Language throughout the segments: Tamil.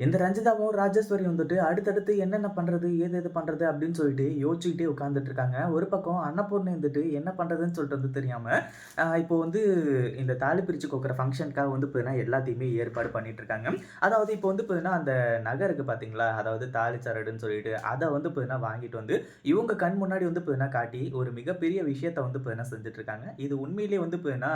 இந்த ரஞ்சிதாவும், ராஜேஸ்வரியும் வந்துட்டு அடுத்தடுத்து என்னென்ன பண்றது? ஏது எது பண்றது? அப்படின்னு சொல்லிட்டு யோசிச்சுக்கிட்டே உட்கார்ந்துட்டு இருக்காங்க. ஒரு பக்கம் அன்னபூர்ணி வந்துட்டு என்ன பண்றதுன்னு சொல்லிட்டு வந்து தெரியாம, இப்போ வந்து இந்த தாலி பிரிச்சு கோக்குற ஃபங்ஷனுக்காக வந்து பார்த்தீங்கன்னா, எல்லாத்தையுமே ஏற்பாடு பண்ணிட்டு இருக்காங்க. அதாவது இப்போ வந்து பார்த்தீங்கன்னா, அந்த நகை இருக்கு பார்த்தீங்களா? அதாவது தாலி சரடுன்னு சொல்லிட்டு, அத வந்து பார்த்தீங்கன்னா வாங்கிட்டு வந்து, இவங்க கண் முன்னாடி வந்து பார்த்தீங்கன்னா காட்டி, ஒரு மிகப்பெரிய விஷயத்த வந்து பார்த்தீங்கன்னா செஞ்சுட்டு இருக்காங்க. இது உண்மையிலேயே வந்து பார்த்தீங்கன்னா,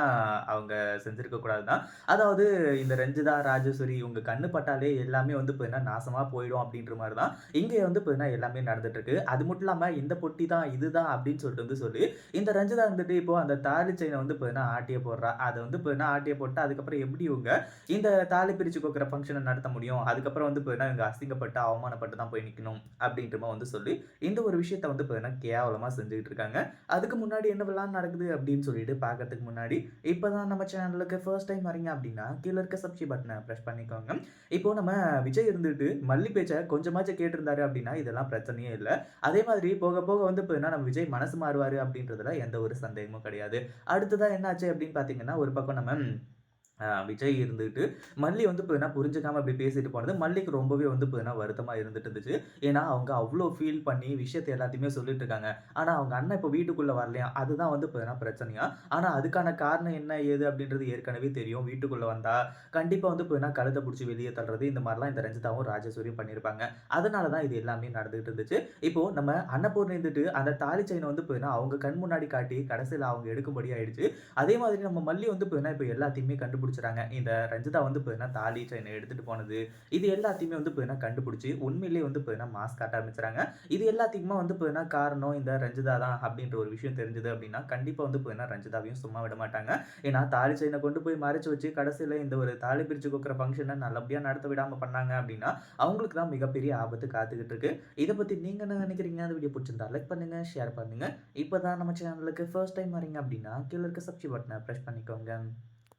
அவங்க செஞ்சிருக்க கூடாது தான். அதாவது இந்த ரஞ்சிதா, ராஜேஸ்வரி இவங்க கண்ணு பட்டாலே எல்லாமே வந்து பார்த்தீங்கன்னா, நாசமா போயிடும் அப்படின்ற மாரி தான் இங்க வந்து பார்த்தீங்கன்னா எல்லாமே நடந்துட்டு இருக்கு. அது மட்டும் இல்லாம இந்த பொட்டி தான், இதுதான் அப்படின்னு சொல்லிட்டு வந்து சொல்லி, இந்த ரஞ்சிதா வந்துட்டு இப்போ அந்த தாலி செயின வந்து பார்த்தீங்கன்னா ஆட்டிய போடுறா. அத வந்து பார்த்தீங்கன்னா ஆட்டிய போட்டு அதுக்கப்புறம் எப்படி இவங்க இந்த தாலி பிரிச்சு கோக்குற ஃபங்ஷன நடத்த முடியும்? அதுக்கப்புறம் வந்து பார்த்தீங்கன்னா இவங்க அசிங்கப்பட்டு, அவமானப்பட்டு தான் போய் நிக்கணும் அப்படின்ற மாரி வந்து சொல்லி, இந்த ஒரு விஷயத்த வந்து பார்த்தீங்கன்னா கேவலமா செஞ்சுகிட்டு இருக்காங்க. அதுக்கு முன்னாடி என்னவெல்லாம் நடக்குது அப்படின்னு சொல்லிட்டு பார்க்கறதுக்கு முன்னாடி, இப்பதான் நம்ம சேனலுக்கு ஃபர்ஸ்ட் டைம் வரீங்க அப்படின்னா, கீழ இருக்க சப்ஸ்கிரைப் பட்டன பிரஸ் பண்ணிக்கோங்க. இப்போ நம்ம விஜய் இருந்துட்டு மல்லி பேச்ச கொஞ்சமாச்சும் கேட்டிருந்தாரு அப்படின்னா, இதெல்லாம் பிரச்சனையே இல்ல. அதே மாதிரி போக போக வந்து பார்த்தீங்கன்னா, நம்ம விஜய் மனசு மாறுவாரு அப்படின்றதுல எந்த ஒரு சந்தேகமும் கிடையாது. அடுத்ததா என்ன ஆச்சு அப்படின்னு பார்த்தீங்கன்னா, ஒரு பக்கம் நம்ம விஜய் இருந்துட்டு, மல்லி வந்து பார்த்தீங்கன்னா, புரிஞ்சுக்காம இப்படி பேசிட்டு போனது, மல்லிக்கு ரொம்பவே வந்து பார்த்தீங்கன்னா, வருத்தமா இருந்துட்டு இருந்துச்சு. ஏன்னா, அவங்க அவ்ளோ ஃபீல் பண்ணி விஷயத்த எல்லாத்தையுமே சொல்லிட்டு இருக்காங்க. ஆனா, அவங்க அண்ணன் இப்போ வீட்டுக்குள்ள வரலையாம். அதுதான் வந்து பார்த்தீங்கன்னா பிரச்சனையாம். ஆனா, அதுக்கான காரணம் என்ன, ஏது அப்படின்றது ஏற்கனவே தெரியும். வீட்டுக்குள்ள வந்தா, கண்டிப்பா வந்து பார்த்தீங்கன்னா, கழுத்த புடிச்சு வெளிய தள்ளுறது, இந்த மாரிலாம் இந்த ரஞ்சிதாவும், ராஜேஸ்வரியும் பண்ணியிருப்பாங்க. அதனால தான் இது எல்லாமே நடந்துகிட்டு இருந்துச்சு. இப்போ நம்ம அன்னபூர்ணி இருந்துட்டு, அந்த தாலி செயின வந்து பார்த்தீங்கன்னா, அவங்க கண் முன்னாடி காட்டி, கடைசியில அவங்க எடுக்கும்படி ஆயிடுச்சு. அதே மாதிரி நம்ம மல்லி வந்து பார்த்தீங்கன்னா, இப்ப எல்லாத்தையுமே கண்டுபிடிச்சுறாங்க. இந்த ரஞ்சிதா வந்து பார்த்தீங்கன்னா, தாலி செயின எடுத்துட்டு போனது, இது எல்லாத்தையுமே வந்து பார்த்தீங்கன்னா கண்டுபிடிச்சு, உண்மையிலேயே வந்து பார்த்தீங்கன்னா மாஸ் காட்ட ஆரம்பிச்சுறாங்க. இது எல்லாத்துக்குமே வந்து பார்த்தீங்கன்னா காரணம் இந்த ரஞ்சிதா தான் அப்படின்ற ஒரு விஷயம் தெரிஞ்சது அப்படின்னா, கண்டிப்பா வந்து பார்த்தீங்கன்னா ரஞ்சிதாவையும் சும்மா விட மாட்டாங்க. ஏன்னா, தாலி செயின கொண்டு போய் மறைச்சு வச்சு, கடைசியில இந்த ஒரு தாலி பிரிச்சு கோக்குற ஃபங்ஷன நல்லபடியா நடத்த விடாம பண்ணாங்க அப்படின்னா, அவங்களுக்கு தான் மிகப்பெரிய ஆபத்து காத்துக்கிட்டு இருக்கு. இத பத்தி நீங்க என்ன நினைக்கிறீங்க? அந்த வீடியோ புடிச்சிருந்தா லைக் பண்ணுங்க, ஷேர் பண்ணுங்க. இப்பதான் நம்ம சேனலுக்கு ஃபர்ஸ்ட் டைம் வரீங்க அப்படின்னா, கீழ இருக்க சப்ஸ்கிரைப் பட்டன பிரஸ் பண்ணிக்கோங்க.